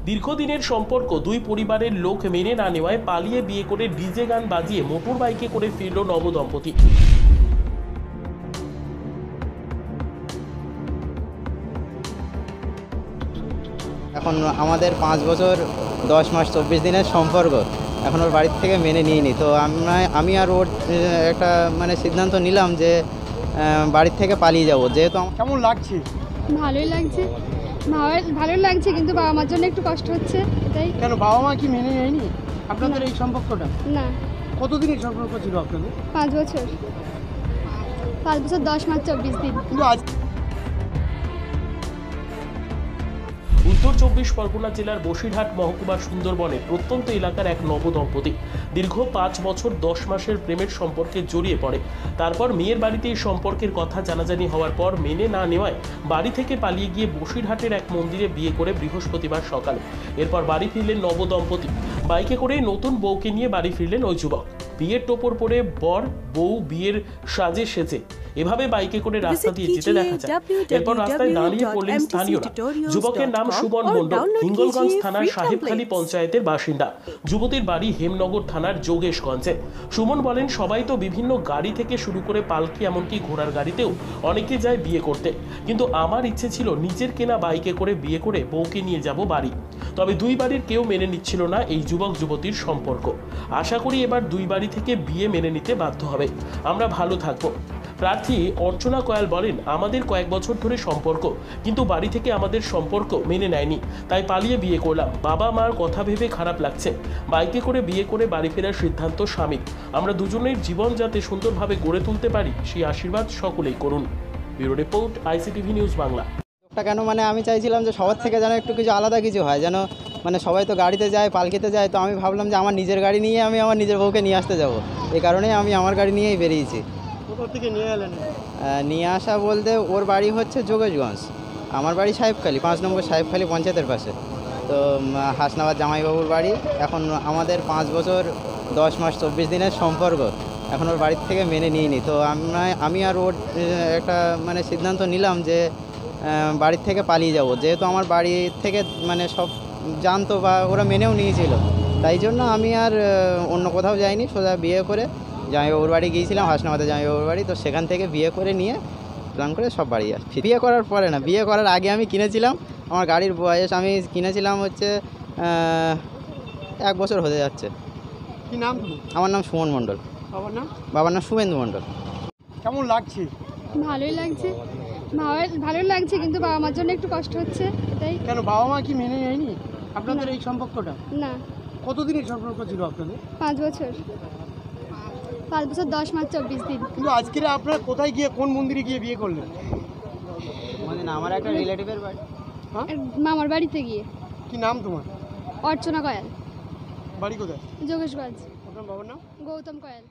দীর্ঘদিনের সম্পর্ক দুই পরিবারের লোক মেনে না নেওয়ায় পালিয়ে বিয়ে করে ডিজে গান বাজিয়ে মোটর বাইকে করে ফিরল নবদম্পতি। এখন আমাদের 5 বছর 10 মাস 24 দিনের সম্পর্ক, এখন ওর বাড়ির থেকে মেনে নিইনি। তো আমি আর ওর একটা সিদ্ধান্ত নিলাম যে বাড়ির থেকে পালিয়ে যাব। যেহেতু কেমন লাগছে? ভালোই লাগছে, ভালোই লাগছে, কিন্তু বাবা মার জন্য একটু কষ্ট হচ্ছে, এটাই। কেন বাবা মা কি মেনে নেয়নি আপনাদের এই সম্পর্কটা? না। কতদিনের সম্পর্ক ছিল আপনাদের? 5 বছর, 5 বছর 10 মাস 24 দিন। কিন্তু আজ উত্তর 24 পরগনা জেলার বসিরহাট মহকুমার সুন্দরবনে প্রত্যন্ত এলাকার এক নবদম্পতি দীর্ঘ 5 বছর 10 মাসের প্রেমের সম্পর্কে জড়িয়ে পড়ে। তারপর মেয়ের বাড়িতে এই সম্পর্কের কথা জানাজানি হওয়ার পর মেনে না নেওয়ায় বাড়ি থেকে পালিয়ে গিয়ে বসিরহাটের এক মন্দিরে বিয়ে করে বৃহস্পতিবার সকালে এরপর বাড়ি ফিরলেন নবদম্পতি। বাইকে করে নতুন বউকে নিয়ে বাড়ি ফিরলেন ওই যুবক। বিয়ের টোপর পরে বর বউ বিয়ের সাজে সেজে এভাবে বাইকে করে রাস্তা দিয়ে যেতে দেখা যায়। এরপর রাস্তায় দাঁড়িয়ে পড়লেন স্থানীয়রা। যুবকের নাম সুমন মণ্ডল, হিঙ্গলগঞ্জ থানার সাহেবখালী পঞ্চায়েতের বাসিন্দা। যুবতীর বাড়ি হেমনগর থানার যোগেশগঞ্জে। সুমন বলেন, সবাই তো বিভিন্ন গাড়ি থেকে শুরু করে পালকি এমনকি ঘোড়ার গাড়িতেও অনেকে যায় বিয়ে করতে, কিন্তু আমার ইচ্ছে ছিল নিজের কেনা বাইকে করে বিয়ে করে বউকে নিয়ে যাব বাড়ি। তবে দুই বাড়ির কেউ মেনে নিচ্ছিল না এই যুবক যুবতীর সম্পর্ক। আশা করি এবার দুই বাড়ি থেকে বিয়ে মেনে নিতে বাধ্য হবে, আমরা ভালো থাকবো। প্রার্থী অর্চনা কয়াল বলেন, আমাদের কয়েক বছর ধরে সম্পর্ক, কিন্তু বাড়ি থেকে আমাদের সম্পর্ক মেনে নেয়নি, তাই পালিয়ে বিয়ে করলাম। বাবা মার কথা ভেবে খারাপ লাগছে। বাইকে করে বিয়ে করে বাড়ি ফেরার সিদ্ধান্ত স্বামীর। আমরা দুজনের জীবন যাতে সুন্দরভাবে গড়ে তুলতে পারি সেই আশীর্বাদ সকলেই করুন। Bureau report, ICTV news Bangla. কেন আমি চাইছিলাম যে সবার থেকে যেন একটু কিছু আলাদা কিছু হয়, যেন সবাই তো গাড়িতে যায়, পালকিতে যায়, তো আমি ভাবলাম যে আমার নিজের গাড়ি নিয়ে আমি আমার নিজের বউকে নিয়ে আসতে যাব। এই কারণেই আমি আমার গাড়ি নিয়েই বেরিয়েছি। কোথা থেকে নিয়ে এলেন? নিয়ে আসা বলতে ওর বাড়ি হচ্ছে যোগেশগঞ্জ, আমার বাড়ি সাহেবখালী, 5 নম্বর সাহেবখালী পঞ্চায়েতের পাশে। তো হাসনাবাদ জামাইবাবুর বাড়ি। এখন আমাদের 5 বছর 10 মাস 24 দিনের সম্পর্ক, এখন ওর বাড়ির থেকে মেনে নিইনি। তো আমি আর ওর একটা সিদ্ধান্ত নিলাম যে বাড়ির থেকে পালিয়ে যাব। যেহেতু আমার বাড়ি থেকে সব জানতো বা ওরা মেনেও নিয়েছিল, তাই জন্য আমি আর অন্য কোথাও যাইনি, সোজা বিয়ে করে জামাইবাবুর বাড়ি গিয়েছিলাম, হাসনাবাদে জামাইবাবুর বাড়ি। তো সেখান থেকে বিয়ে করে নিয়ে প্ল্যান করে সব বাড়ি আসছি। বিয়ে করার পরে না, বিয়ে করার আগে আমি কিনেছিলাম, আমার গাড়ির বয়স আমি কিনেছিলাম হচ্ছে 1 বছর হতে যাচ্ছে। কি নাম? আমার নাম সুমন মণ্ডল। বাবার নাম শুভেন্দু মণ্ডল। কেমন লাগছে? ভালোই লাগছে, ভালোই লাগছে, কিন্তু বাবা মার জন্য একটু কষ্ট হচ্ছে, এটাই। কেন বাবা মা কি মেনে নেয়নি আপনাদের এই সম্পর্কটা? না। কতদিনের সম্পর্ক ছিল আপনাদের? 5 বছর, 5 বছর 10 মাস 24 দিন। কিন্তু আজকে আপনারা কোথায় গিয়ে, কোন মন্দিরে গিয়ে বিয়ে করলেন? আমার একটা রিলেটিভের বাড়ি, মামার বাড়িতে গিয়ে। কি নাম তোমার? অর্চনা কয়াল। বাড়ি কোথায়? যোগেশগঞ্জ। আপনার বাবার নাম? গৌতম কয়াল।